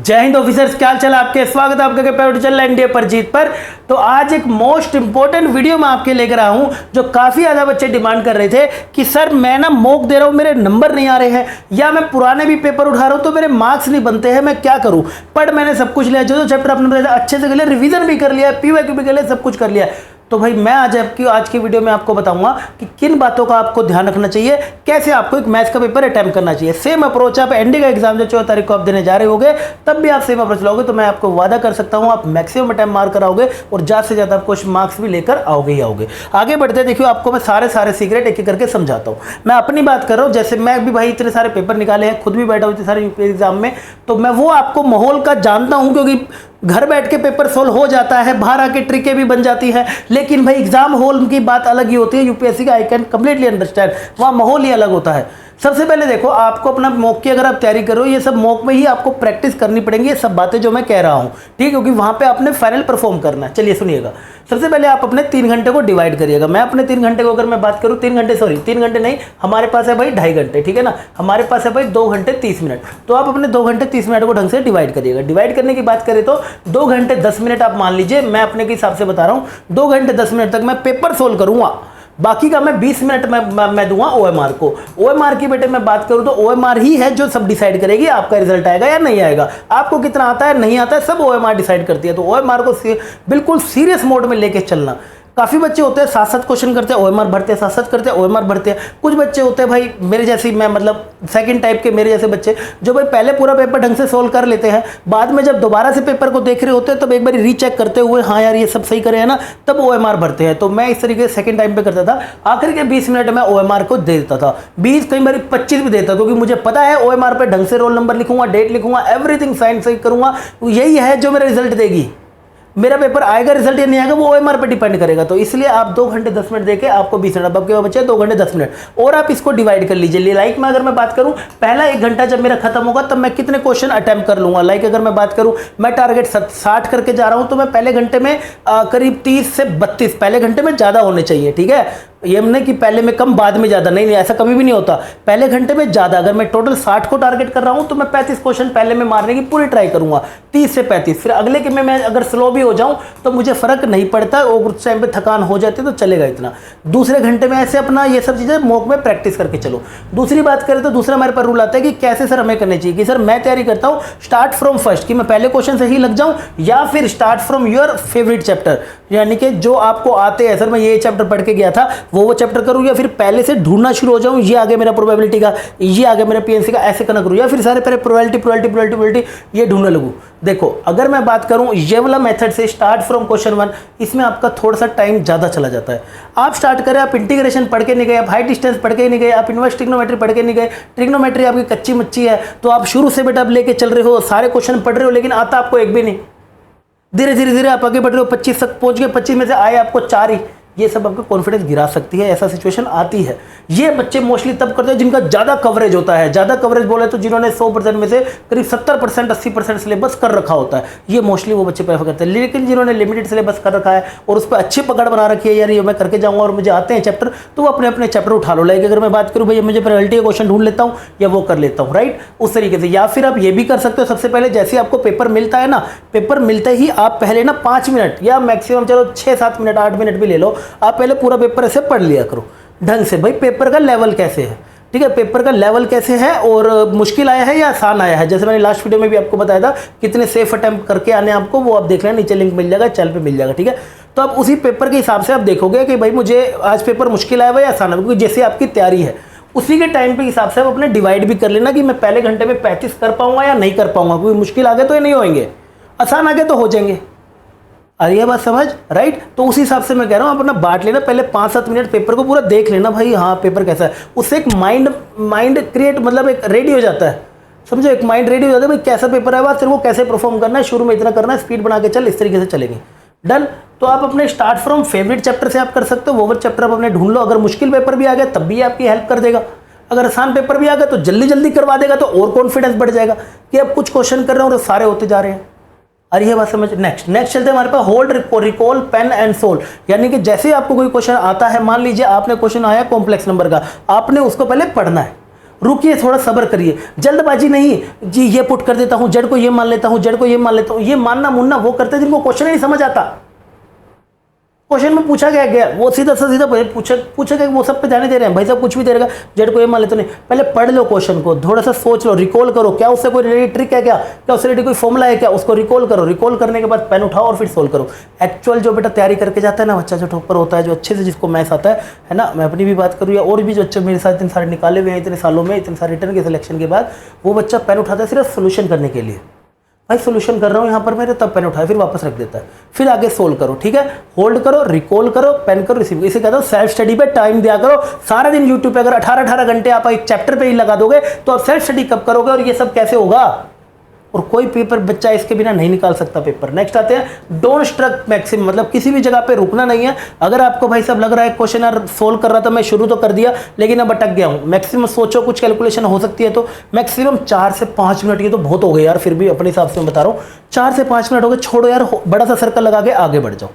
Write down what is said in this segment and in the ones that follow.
जय हिंद ऑफिसर्स, क्या हाल चाल आपके। स्वागत है आपका यूट्यूब चैनल एनडीए पर जीत पर। तो आज एक मोस्ट इंपॉर्टेंट वीडियो मैं आपके लेकर आया हूं, जो काफी ज्यादा बच्चे डिमांड कर रहे थे कि सर मैं ना मॉक दे रहा हूं, मेरे नंबर नहीं आ रहे हैं, या मैं पुराने भी पेपर उठा रहा हूं तो मेरे मार्क्स नहीं बनते हैं, मैं क्या करूं। पढ़ मैंने सब कुछ लिया, जो चैप्टर आपने अच्छे से कर लिया, रिविजन भी कर लिया, पीवाईक्यू भी कर लिया, सब कुछ कर लिया। तो भाई मैं आज की वीडियो में आपको बताऊंगा कि किन बातों का आपको ध्यान रखना चाहिए, कैसे आपको एक मैथ्स का पेपर अटेम्प्ट करना चाहिए। सेम अप्रोच आप एनडी का एग्जाम जो 14 तारीख को आप देने जा रहे होगे, तब भी आप सेम अप्रोच लाओगे तो मैं आपको वादा कर सकता हूं आप मैक्सिमम अटेम्प्ट मार कर आओगे और ज़्यादा से ज़्यादा आपको मार्क्स भी लेकर आओगे ही आओगे। आगे बढ़ते देखिए, आपको मैं सारे सीक्रेट एक एक करके समझाता हूँ। मैं अपनी बात कर रहा हूँ, जैसे मैं भी भाई इतने सारे पेपर निकाले हैं, खुद भी बैठा हूँ इतने सारे यूपीएससी एग्जाम में, तो मैं वो आपको माहौल का जानता हूँ, क्योंकि घर बैठ के पेपर सोल्व हो जाता है, बाहर आके ट्रिकें भी बन जाती है, लेकिन भाई एग्जाम हॉल की बात अलग ही होती है। यूपीएससी का आई कैन कंप्लीटली अंडरस्टैंड, वहाँ माहौल ही अलग होता है। सबसे पहले देखो, आपको अपना मॉक की अगर आप तैयारी करो, ये सब मॉक में ही आपको प्रैक्टिस करनी पड़ेगी, ये सब बातें जो मैं कह रहा हूँ, ठीक, क्योंकि वहाँ पे आपने फाइनल परफॉर्म करना है। चलिए सुनिएगा, सबसे पहले आप अपने 3 घंटे को डिवाइड करिएगा। मैं अपने 3 घंटे को अगर मैं बात करूँ, 3 घंटे नहीं, हमारे पास है भाई 2.5 घंटे, ठीक है ना, हमारे पास है भाई 2 घंटे 30 मिनट। तो आप अपने 2 घंटे 30 मिनट को ढंग से डिवाइड करिएगा। डिवाइड करने की बात करें तो 2 घंटे 10 मिनट आप मान लीजिए, मैं अपने के हिसाब से बता रहा हूँ, 2 घंटे 10 मिनट तक मैं पेपर सोल्व करूँगा, बाकी का मैं 20 मिनट मैं दूंगा ओएमआर को। ओएमआर की बेटे मैं बात करूं तो ओएमआर ही है जो सब डिसाइड करेगी आपका रिजल्ट आएगा या नहीं आएगा, आपको कितना आता है नहीं आता है, सब ओएमआर डिसाइड करती है। तो ओएमआर को बिल्कुल सीरियस मोड में लेके चलना। काफ़ी बच्चे होते हैं 7-7 क्वेश्चन करते हैं, ओएमआर भरते हैं, 7-7 करते हैं, ओएमआर भरते हैं। कुछ बच्चे होते हैं भाई मेरे जैसे, मैं मतलब सेकंड टाइप के मेरे जैसे बच्चे, जो भाई पहले पूरा पेपर ढंग से सोल्व कर लेते हैं, बाद में जब दोबारा से पेपर को देख रहे होते हैं तब एक बार रीचेक करते हुए, हाँ यार ये सब सही करे है ना, तब ओएमआर भरते हैं। तो मैं इस तरीके से सेकंड टाइम पे करता था। आखिर के 20 मिनट में ओएमआर को दे देता था, 20 कई बार 25 भी देता, क्योंकि मुझे पता है ओएमआर पे ढंग से रोल नंबर लिखूंगा, डेट लिखूंगा, एवरीथिंग साइन सही करूंगा, यही है जो मेरा रिजल्ट देगी। मेरा पेपर आएगा रिजल्ट या नहीं आएगा वो ओएमआर पे डिपेंड करेगा। तो इसलिए आप 2 घंटे 10 मिनट देके आपको 20 मिनट, अब आपके बचे 2 घंटे 10 मिनट, और आप इसको डिवाइड कर लीजिए। लाइक मैं अगर मैं बात करूं, पहला 1 घंटा जब मेरा खत्म होगा तब मैं कितने क्वेश्चन अटेम्प्ट कर लूंगा। लाइक अगर मैं बात करूं, मैं टारगेट 60 करके जा रहा हूं, तो मैं पहले घंटे में करीब 30 से 32, पहले घंटे में ज़्यादा होने चाहिए, ठीक है। ये नहीं कि पहले में कम बाद में ज़्यादा, नहीं, ऐसा कभी भी नहीं होता, पहले घंटे में ज़्यादा। अगर मैं टोटल 60 को टारगेट कर रहा हूं तो मैं 35 क्वेश्चन पहले में मारने की पूरी ट्राई करूंगा, 30 से 35। फिर अगले के में मैं अगर स्लो भी हो जाऊं तो मुझे फर्क नहीं पड़ता, और उस टाइम पे थकान हो जाती है तो चलेगा इतना। दूसरे घंटे में ऐसे अपना ये सब चीज़ें मॉक में प्रैक्टिस करके चलो। दूसरी बात करें तो दूसरा हमारे पर रूल आता है कि कैसे सर हमें करनी चाहिए, कि सर मैं तैयारी करता हूँ स्टार्ट फ्रॉम फर्स्ट, कि मैं पहले क्वेश्चन से ही लग जाऊँ, या फिर start from your favourite chapter, यानी कि जो आपको आते हैं, सर मैं ये चैप्टर पढ़ के गया था वो चैप्टर करूँ, या फिर पहले से ढूंढना शुरू हो जाऊँ, ये आगे मेरा प्रोबेबिलिटी का, ये आगे मेरा पीएनसी का, ऐसे करना करूँ, या फिर सारे पहले प्रोबेबिलिटी ये ढूंढने लगूँ। देखो अगर मैं बात करूं ये वाला मेथड से, स्टार्ट फ्रॉम क्वेश्चन 1, इसमें आपका थोड़ा सा टाइम ज़्यादा चला जाता है। आप स्टार्ट करें, आप इंटीग्रेशन पढ़ के नहीं गए, आप हाइट डिस्टेंस पढ़ के नहीं गए, आप इनवर्स ट्रिग्नोमेट्री पढ़ के नहीं गए, ट्रिग्नोमेट्री आपकी कच्ची मच्ची है, तो आप शुरू से बेटा आप लेके चल रहे हो, सारे क्वेश्चन पढ़ रहे हो, लेकिन आता आपको एक भी नहीं। धीरे धीरे आप आगे बढ़ रहे हो, 25 तक पहुंच गए, 25 में से आए आपको 4 ही, ये सब आपका कॉन्फिडेंस गिरा सकती है, ऐसा सिचुएशन आती है। ये बच्चे मोस्टली तब करते हैं जिनका ज़्यादा कवरेज होता है। ज़्यादा कवरेज बोले तो जिन्होंने 100% में से करीब 70% 80% सिलेबस कर रखा होता है, ये मोस्टली वो बच्चे प्रेफर करते हैं। लेकिन जिन्होंने लिमिटेड सिलेबस कर रखा है और उस पर अच्छी पकड़ बना रखी है, यार ये मैं करके जाऊँगा और मुझे आते हैं चैप्टर, तो वो अपने अपने चैप्टर उठा लो। लाइक अगर मैं बात करूँ भैया मुझे प्रोबेबिलिटी का क्वेश्चन ढूंढ लेता हूँ या वो कर लेता हूँ, राइट, उस तरीके से। या फिर आप ये भी कर सकते हो, सबसे पहले जैसे आपको पेपर मिलता है ना, पेपर मिलते ही आप पहले ना 5 मिनट या मैक्सिमम चलो 6-7 मिनट 8 मिनट भी ले लो, आप पहले पूरा पेपर ऐसे पढ़ लिया करो ढंग से। भाई पेपर का लेवल कैसे है, ठीक है, पेपर का लेवल कैसे है और मुश्किल आया है या आसान आया है। जैसे मैंने लास्ट वीडियो में भी आपको बताया था कितने सेफ अटेम्प्ट करके आने आपको, वो आप देख लेना, नीचे लिंक मिल जाएगा, चैनल पे मिल जाएगा, ठीक है। तो आप उसी पेपर के हिसाब से आप देखोगे कि भाई मुझे आज पेपर मुश्किल आया हुआ या आसान आया, क्योंकि जैसे आपकी तैयारी है उसी के टाइम के हिसाब से आप अपने डिवाइड भी कर लेना कि मैं पहले घंटे में 35 कर पाऊंगा या नहीं कर पाऊंगा, क्योंकि मुश्किल आ गए तो ये नहीं होंगे, आसान आ गए तो हो जाएंगे। अरे ये बात समझ, राइट। तो उसी हिसाब से मैं कह रहा हूँ अपना बांट लेना, पहले 5-7 मिनट पेपर को पूरा देख लेना, भाई हाँ पेपर कैसा है, उससे एक माइंड क्रिएट, मतलब एक रेडी हो जाता है, समझो, एक माइंड रेडी हो जाता है भाई कैसा पेपर है, फिर वो कैसे परफॉर्म करना है, शुरू में इतना करना है, स्पीड बना के चल, इस तरीके से चलेंगे, डन। तो आप अपने स्टार्ट फ्रॉम फेवरेट चैप्टर से आप कर सकते हो, वो चैप्टर आप अपने ढूंढ लो। अगर मुश्किल पेपर भी आ गया तब भी आपकी हेल्प कर देगा, अगर आसान पेपर भी आ गया तो जल्दी करवा देगा, तो और कॉन्फिडेंस बढ़ जाएगा कि अब कुछ क्वेश्चन कर रहे हो और सारे होते जा रहे हैं। अरे ये बात समझ। नेक्स्ट चलते हैं हमारे पास hold recall pen and soul, यानी कि जैसे आपको कोई क्वेश्चन आता है, मान लीजिए आपने क्वेश्चन आया कॉम्प्लेक्स नंबर का, आपने उसको पहले पढ़ना है, रुकिए, थोड़ा सब्र करिए, जल्दबाजी नहीं जी ये पुट कर देता हूं, जेड को ये मान लेता हूं, जेड को ये मान लेता हूं। ये मानना मुन्ना वो करते हैं जिनको क्वेश्चन ही नहीं समझ आता। क्वेश्चन में पूछा गया वो सीधा सा सीधा पूछा गया, वो सब पे ध्यान दे रहे हैं भाई साहब, कुछ भी दे रहेगा, जेड को ये मान लेते नहीं। पहले पढ़ लो क्वेश्चन को, थोड़ा सा सोच लो, रिकॉल करो, क्या उससे कोई रिलेटेड ट्रिक है, क्या उससे रिलेटेड कोई फॉर्मुला है क्या, उसको रिकॉल करो। रिकॉल करने के बाद पेन उठाओ और फिर सोल्व करो। एक्चुअल जो बेटा तैयारी करके जाता है ना बच्चा, जो टॉपर होता है, जो अच्छे से जिसको मैथ्स आता है ना, मैं अपनी भी बात करूँ या और भी जो बच्चे मेरे साथ इतने सारे निकाले हुए हैं इतने सालों में, इतने सारे रिटर्न के सिलेक्शन के बाद, वो बच्चा पेन उठाता है सिर्फ सोल्यूशन करने के लिए, भाई सोल्यूशन कर रहा हूँ यहाँ पर मेरे, तब पेन उठाए फिर वापस रख देता है, फिर आगे सोल्व करो। ठीक है, होल्ड करो, रिकॉल करो, पेन करो, रिसीव। इसे कहता हूँ सेल्फ स्टडी पे टाइम दिया करो। सारा दिन यूट्यूब पे अगर 18 घंटे आप एक चैप्टर पे ही लगा दोगे तो आप सेल्फ स्टडी कब करोगे, और ये सब कैसे होगा। और कोई पेपर बच्चा इसके बिना नहीं निकाल सकता पेपर। नेक्स्ट आते हैं डोंट स्ट्रक मैक्सिमम, मतलब किसी भी जगह पे रुकना नहीं है। अगर आपको भाई साहब लग रहा है क्वेश्चन यार सोल्व कर रहा था मैं, शुरू तो कर दिया लेकिन अब अटक गया हूं, मैक्सिमम सोचो कुछ कैलकुलेशन हो सकती है तो मैक्सिमम 4 से 5 मिनट, ये तो बहुत हो गए यार, फिर भी अपने हिसाब से मैं बता रहा हूँ 4 से 5 मिनट हो गए, छोड़ो यार, बड़ा सा सर्कल लगा के आगे बढ़ जाओ।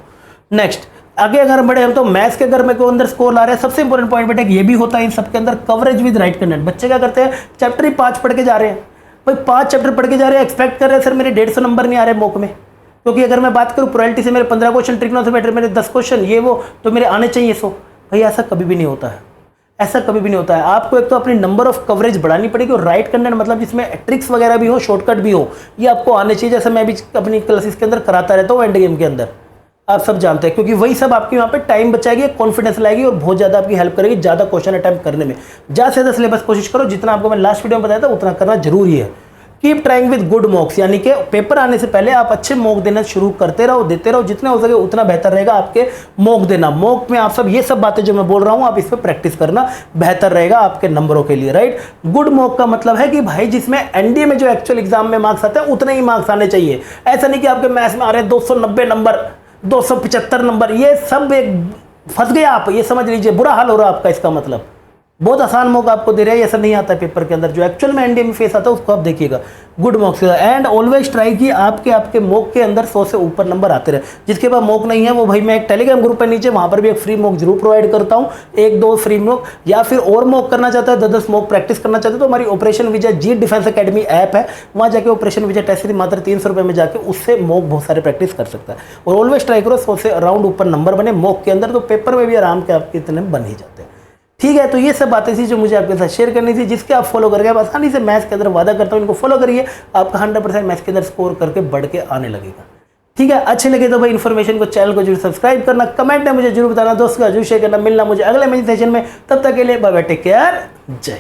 नेक्स्ट आगे अगर बढ़े हम तो मैथ्स के अगर मेरे को अंदर स्कोर ला रहे हैं, सबसे इंपॉर्टेंट पॉइंट बेटा ये भी होता है इन सबके अंदर, कवरेज विद राइट कंटेंट। बच्चे क्या करते हैं, चैप्टर ही 5 पढ़ के जा रहे हैं, भाई 5 चैप्टर पढ़ के जा रहे हैं, एक्सपेक्ट कर रहे हैं सर मेरे 150 नंबर नहीं आ रहे मॉक में, क्योंकि अगर मैं बात करूं प्रोबेबिलिटी से मेरे 15 क्वेश्चन, ट्रिग्नोमेट्री मेरे 10 क्वेश्चन, ये वो तो मेरे आने चाहिए 100। भाई ऐसा कभी भी नहीं होता है, ऐसा कभी भी नहीं होता है। आपको एक तो अपनी नंबर ऑफ कवरेज बढ़ानी पड़ेगी, और राइट कंटेंट मतलब जिसमें ट्रिक्स वगैरह भी हो, शॉर्टकट भी हो, ये आपको आने चाहिए। जैसे मैं भी अपनी क्लासेस के अंदर कराता रहता हूँ एंड गेम के अंदर, आप सब जानते हैं, क्योंकि वही सब आपके वहाँ पे टाइम बचाएगी, कॉन्फिडेंस लाएगी और बहुत ज़्यादा आपकी हेल्प करेगी ज़्यादा क्वेश्चन अटेम्प्ट करने में। ज़्यादा से ज़्यादा सिलेबस कोशिश करो, जितना आपको मैं लास्ट वीडियो में बताया था उतना करना जरूरी है। कीप ट्राइंग विद गुड मॉक्स, यानी कि पेपर आने से पहले आप अच्छे मॉक देना शुरू करते रहो, देते रहो, जितने हो सके उतना बेहतर रहेगा आपके मॉक देना। मॉक में आप सब ये सब बातें जो मैं बोल रहा हूँ आप इस पर प्रैक्टिस करना बेहतर रहेगा आपके नंबरों के लिए, राइट। गुड मॉक का मतलब है कि भाई जिसमें एनडीए में जो एक्चुअल एग्जाम में मार्क्स आते हैं उतने ही मार्क्स आने चाहिए। ऐसा नहीं कि आपके मैथ्स में आ रहे हैं 290 नंबर, 275 नंबर, ये सब एक फंस गए आप, ये समझ लीजिए बुरा हाल हो रहा है आपका। इसका मतलब बहुत आसान मॉक आपको दे रहा है, ऐसा नहीं आता है पेपर के अंदर, जो एक्चुअल में एनडीए में फेस आता है उसको आप देखिएगा। गुड मॉक्स एंड ऑलवेज ट्राई कि आपके मॉक के अंदर 100 से ऊपर नंबर आते रहे। जिसके पास मॉक नहीं है वो भाई, मैं एक टेलीग्राम ग्रुप पे नीचे वहां पर भी एक फ्री मॉक जरूर प्रोवाइड करता हूँ, 1-2 फ्री मॉक, या फिर और मॉक करना चाहता है 10-10 मॉक प्रैक्टिस करना चाहते हैं तो हमारी operation Vijay ji defence academy app है, वहाँ जाके ऑपरेशन विजय टेस्ट मात्र 300 रुपये में जाके उससे मॉक बहुत सारे प्रैक्टिस कर सकता है। और ऑलवेज ट्राई करो 100 से अराउंड ऊपर नंबर बने मॉक के अंदर, तो पेपर में भी आराम के आपके इतने बन ही जाते हैं। ठीक है, तो ये सब बातें थी जो मुझे आपके साथ शेयर करनी थी, जिसके आप फॉलो करके आप आसानी से मैथ्स के अंदर वादा करता हूँ इनको फॉलो करिए, आपका 100% मैथ्स के अंदर स्कोर करके बढ़ के आने लगेगा। ठीक है, अच्छे लगे तो भाई इन्फॉर्मेशन को, चैनल को जरूर सब्सक्राइब करना, कमेंट में मुझे जरूर बताना, दोस्तों का जरूर शेयर करना। मिलना मुझे अगले मेडिटेशन में, तब तक के लिए बाय बाय, टेक केयर, जय।